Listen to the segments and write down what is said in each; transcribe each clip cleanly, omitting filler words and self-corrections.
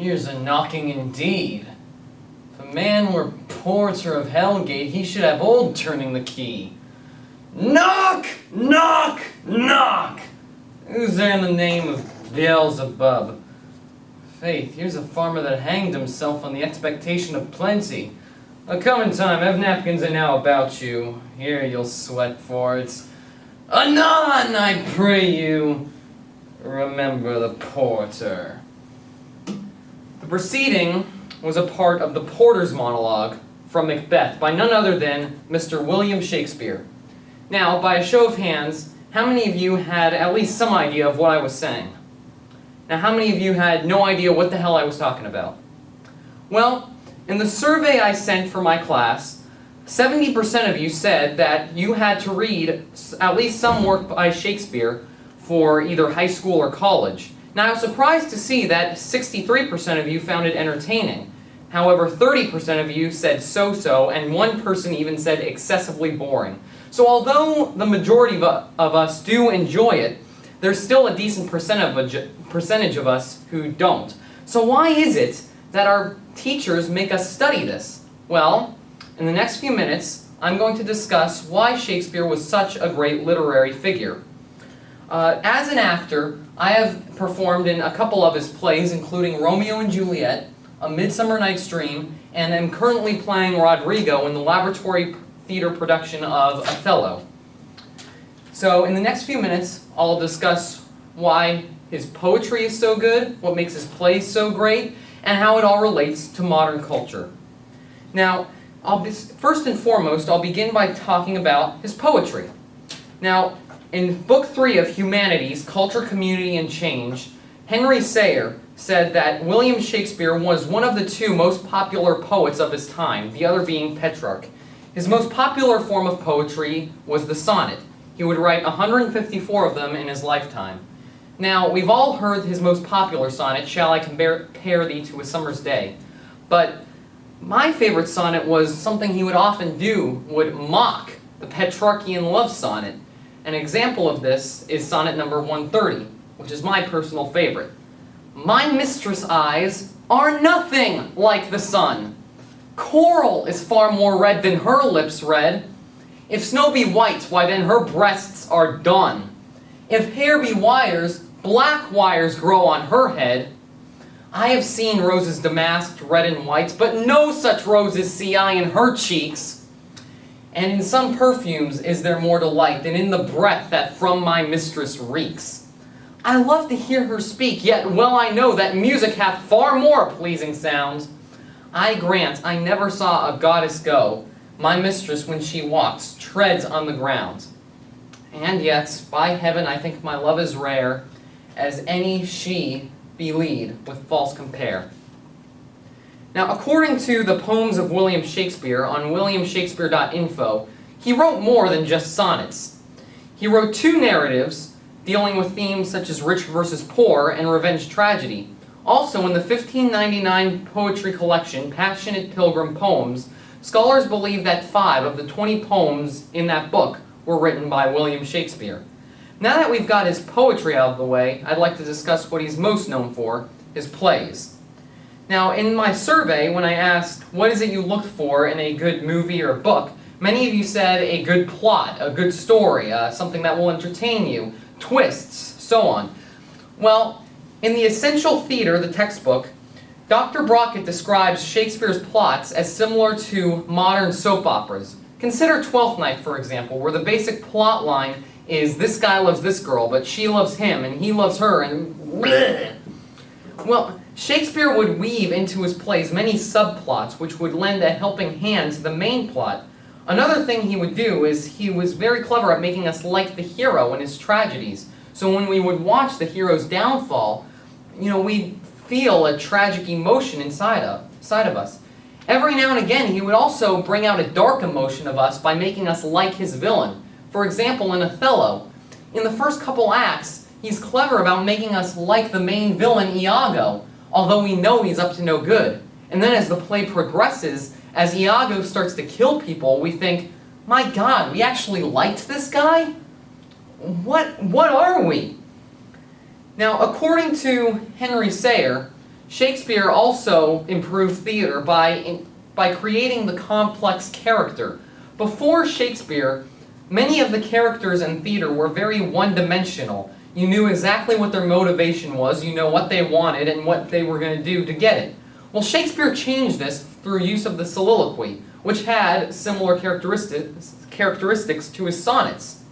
Here's a knocking indeed. If a man were porter of Hellgate, he should have old turning the key. Knock! Knock! Knock! Who's there in the name of Beelzebub? Faith, here's a farmer that hanged himself on the expectation of plenty. Come in time, have napkins and now about you. Here you'll sweat for it. Anon, I pray you, remember the porter. The proceeding was a part of the Porter's monologue from Macbeth by none other than Mr. William Shakespeare. Now, by a show of hands, how many of you had at least some idea of what I was saying? Now, how many of you had no idea what the hell I was talking about? Well, in the survey I sent for my class, 70% of you said that you had to read at least some work by Shakespeare for either high school or college. Now, I was surprised to see that 63% of you found it entertaining. However, 30% of you said so-so, and one person even said excessively boring. So although the majority of us do enjoy it, there's still a decent percentage of us who don't. So why is it that our teachers make us study this? Well, in the next few minutes, I'm going to discuss why Shakespeare was such a great literary figure. As an actor, I have performed in a couple of his plays, including Romeo and Juliet, A Midsummer Night's Dream, and am currently playing Rodrigo in the Laboratory Theater production of Othello. So in the next few minutes, I'll discuss why his poetry is so good, what makes his plays so great, and how it all relates to modern culture. Now, first and foremost, I'll begin by talking about his poetry. Now, in Book 3 of Humanities, Culture, Community, and Change, Henry Sayer said that William Shakespeare was one of the two most popular poets of his time, the other being Petrarch. His most popular form of poetry was the sonnet. He would write 154 of them in his lifetime. Now, we've all heard his most popular sonnet, Shall I Compare Thee to a Summer's Day? But my favorite sonnet was something he would often do, would mock the Petrarchian love sonnet. An example of this is sonnet number 130, which is my personal favorite. My mistress' eyes are nothing like the sun. Coral is far more red than her lips red. If snow be white, why then her breasts are dun. If hair be wires, black wires grow on her head. I have seen roses damasked, red and white, but no such roses see I in her cheeks. And in some perfumes is there more delight than in the breath that from my mistress reeks. I love to hear her speak, yet well I know that music hath far more pleasing sounds. I grant I never saw a goddess go. My mistress, when she walks, treads on the ground. And yet, by heaven, I think my love is rare, as any she be lead with false compare. Now, according to the Poems of William Shakespeare on williamshakespeare.info, he wrote more than just sonnets. He wrote 2 narratives dealing with themes such as rich versus poor and revenge tragedy. Also, in the 1599 poetry collection, Passionate Pilgrim Poems, scholars believe that 5 of the 20 poems in that book were written by William Shakespeare. Now that we've got his poetry out of the way, I'd like to discuss what he's most known for, his plays. Now, in my survey, when I asked, what is it you look for in a good movie or book, many of you said a good plot, a good story, something that will entertain you, twists, so on. Well, in The Essential Theater, the textbook, Dr. Brockett describes Shakespeare's plots as similar to modern soap operas. Consider Twelfth Night, for example, where the basic plot line is this guy loves this girl, but she loves him, and he loves her, and bleh. Well, Shakespeare would weave into his plays many subplots which would lend a helping hand to the main plot. Another thing he would do is he was very clever at making us like the hero in his tragedies. So when we would watch the hero's downfall, we'd feel a tragic emotion inside of us. Every now and again, he would also bring out a dark emotion of us by making us like his villain. For example, in Othello, in the first couple acts, he's clever about making us like the main villain, Iago, although we know he's up to no good. And then as the play progresses, as Iago starts to kill people, we think, my God, we actually liked this guy? What are we? Now, according to Henry Sayer, Shakespeare also improved theater by creating the complex character. Before Shakespeare, many of the characters in theater were very one-dimensional. You knew exactly what their motivation was, you know what they wanted and what they were going to do to get it. Well, Shakespeare changed this through use of the soliloquy, which had similar characteristics to his sonnets.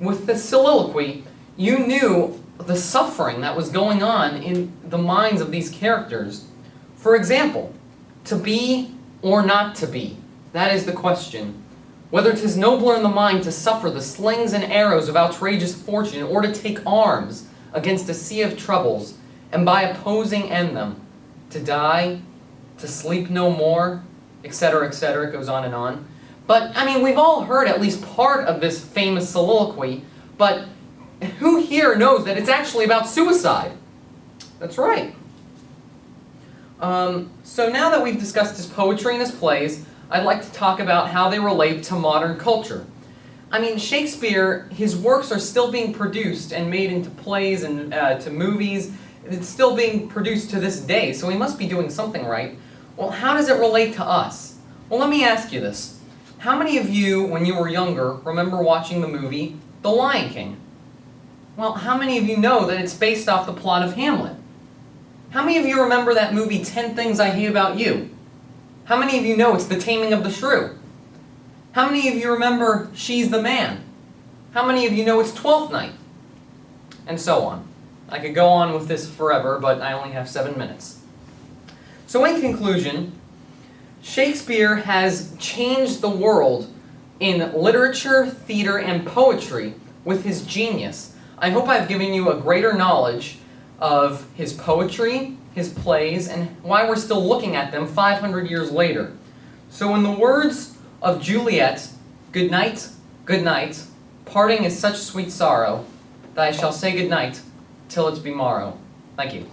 With the soliloquy, you knew the suffering that was going on in the minds of these characters. For example, to be or not to be, that is the question. Whether 'tis nobler in the mind to suffer the slings and arrows of outrageous fortune, or to take arms against a sea of troubles, and by opposing end them, to die, to sleep no more, etc., etc., it goes on and on. But, I mean, we've all heard at least part of this famous soliloquy, but who here knows that it's actually about suicide? That's right. So now that we've discussed his poetry and his plays, I'd like to talk about how they relate to modern culture. I mean, Shakespeare, his works are still being produced and made into plays and to movies. It's still being produced to this day, so he must be doing something right. Well, how does it relate to us? Well, let me ask you this. How many of you, when you were younger, remember watching the movie The Lion King? Well, how many of you know that it's based off the plot of Hamlet? How many of you remember that movie 10 Things I Hate About You? How many of you know it's The Taming of the Shrew? How many of you remember She's the Man? How many of you know it's Twelfth Night? And so on. I could go on with this forever, but I only have 7 minutes. So in conclusion, Shakespeare has changed the world in literature, theater, and poetry with his genius. I hope I've given you a greater knowledge of his poetry, his plays, and why we're still looking at them 500 years later. So in the words of Juliet, good night, parting is such sweet sorrow, that I shall say good night till it be morrow. Thank you.